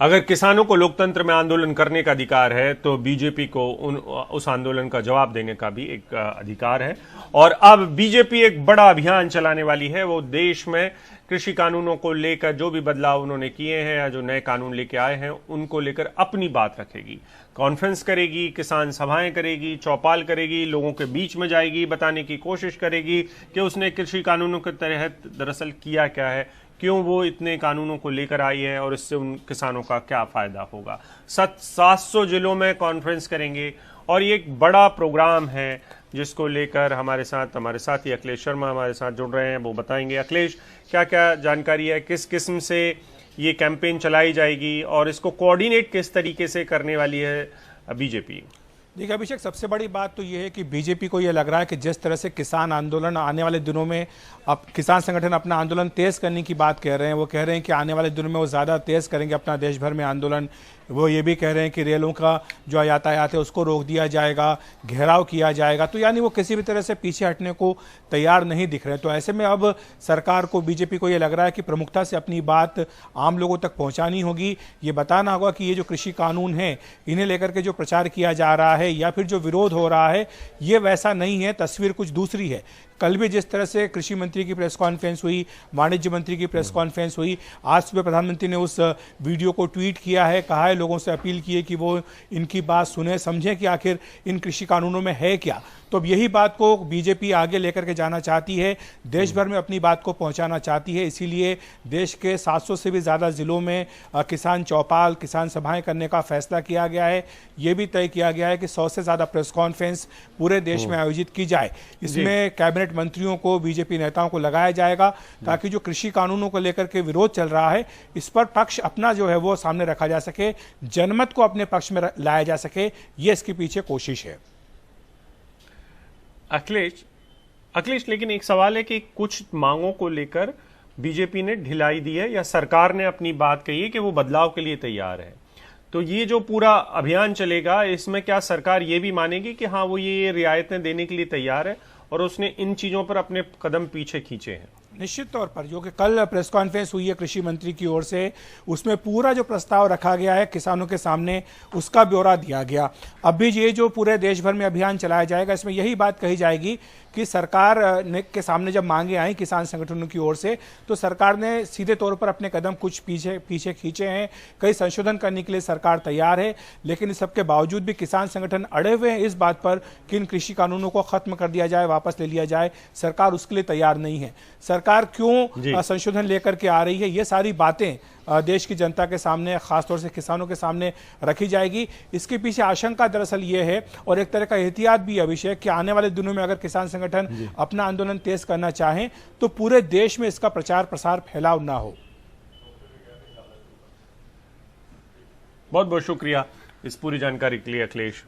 अगर किसानों को लोकतंत्र में आंदोलन करने का अधिकार है तो बीजेपी को उस आंदोलन का जवाब देने का भी एक अधिकार है। और अब बीजेपी एक बड़ा अभियान चलाने वाली है। वो देश में कृषि कानूनों को लेकर जो भी बदलाव उन्होंने किए हैं या जो नए कानून लेके आए हैं उनको लेकर अपनी बात रखेगी, कॉन्फ्रेंस करेगी, किसान सभाएं करेगी, चौपाल करेगी, लोगों के बीच में जाएगी, बताने की कोशिश करेगी कि उसने कृषि कानूनों के तहत दरअसल किया क्या है, क्यों वो इतने कानूनों को लेकर आई है और इससे उन किसानों का क्या फायदा होगा। 700 जिलों में कॉन्फ्रेंस करेंगे और ये एक बड़ा प्रोग्राम है जिसको लेकर हमारे साथी अखिलेश शर्मा हमारे साथ जुड़ रहे हैं। वो बताएंगे अखिलेश क्या क्या जानकारी है, किस किस्म से ये कैंपेन चलाई जाएगी और इसको कोऑर्डिनेट किस तरीके से करने वाली है बीजेपी। देखिए अभिषेक, सबसे बड़ी बात तो ये है कि बीजेपी को ये लग रहा है कि जिस तरह से किसान आंदोलन आने वाले दिनों में, अब किसान संगठन अपना आंदोलन तेज करने की बात कह रहे हैं, वो कह रहे हैं कि आने वाले दिनों में वो ज़्यादा तेज करेंगे अपना देश भर में आंदोलन। वो ये भी कह रहे हैं कि रेलों का जो यातायात है उसको रोक दिया जाएगा, घेराव किया जाएगा। तो यानी वो किसी भी तरह से पीछे हटने को तैयार नहीं दिख रहे। तो ऐसे में अब सरकार को, बीजेपी को ये लग रहा है कि प्रमुखता से अपनी बात आम लोगों तक पहुंचानी होगी। ये बताना होगा कि ये जो कृषि कानून है इन्हें लेकर के जो प्रचार किया जा रहा है या फिर जो विरोध हो रहा है ये वैसा नहीं है, तस्वीर कुछ दूसरी है। कल भी जिस तरह से कृषि मंत्री की प्रेस कॉन्फ्रेंस हुई, वाणिज्य मंत्री की प्रेस कॉन्फ्रेंस हुई, आज सुबह प्रधानमंत्री ने उस वीडियो को ट्वीट किया है, कहा है, लोगों से अपील की है कि वो इनकी बात सुने, समझें कि आखिर इन कृषि कानूनों में है क्या। तो अब यही बात को बीजेपी आगे लेकर के जाना चाहती है, देश भर में अपनी बात को पहुंचाना चाहती है। इसीलिए देश के 700 से भी ज़्यादा ज़िलों में किसान चौपाल, किसान सभाएं करने का फैसला किया गया है। ये भी तय किया गया है कि 100 से ज़्यादा प्रेस कॉन्फ्रेंस पूरे देश में आयोजित की जाए। इसमें कैबिनेट मंत्रियों को, बीजेपी नेताओं को लगाया जाएगा ताकि जो कृषि कानूनों को लेकर के विरोध चल रहा है इस पर पक्ष अपना जो है वो सामने रखा जा सके, जनमत को अपने पक्ष में लाया जा सके। ये इसके पीछे कोशिश है। अखिलेश, लेकिन एक सवाल है कि कुछ मांगों को लेकर बीजेपी ने ढिलाई दी है या सरकार ने अपनी बात कही है कि वो बदलाव के लिए तैयार है। तो ये जो पूरा अभियान चलेगा इसमें क्या सरकार ये भी मानेगी कि हाँ वो ये रियायतें देने के लिए तैयार है और उसने इन चीजों पर अपने कदम पीछे खींचे हैं? निश्चित तौर पर जो कि कल प्रेस कॉन्फ्रेंस हुई है कृषि मंत्री की ओर से, उसमें पूरा जो प्रस्ताव रखा गया है किसानों के सामने उसका ब्यौरा दिया गया। अब भी ये जो पूरे देश भर में अभियान चलाया जाएगा इसमें यही बात कही जाएगी कि सरकार ने के सामने जब मांगे आई किसान संगठनों की ओर से तो सरकार ने सीधे तौर पर अपने कदम कुछ पीछे खींचे हैं। कई संशोधन करने के लिए सरकार तैयार है, लेकिन इस सबके बावजूद भी किसान संगठन अड़े हुए हैं इस बात पर कि इन कृषि कानूनों को खत्म कर दिया जाए, वापस ले लिया जाए। सरकार उसके लिए तैयार नहीं है। सरकार क्यों संशोधन लेकर के आ रही है, ये सारी बातें देश की जनता के सामने, खासतौर से किसानों के सामने रखी जाएगी। इसके पीछे आशंका दरअसल ये है और एक तरह का एहतियात भी अभिषेक कि आने वाले दिनों में अगर किसान संगठन अपना आंदोलन तेज करना चाहें तो पूरे देश में इसका प्रचार प्रसार फैलाव ना हो। बहुत बहुत शुक्रिया इस पूरी जानकारी के लिए अखिलेश।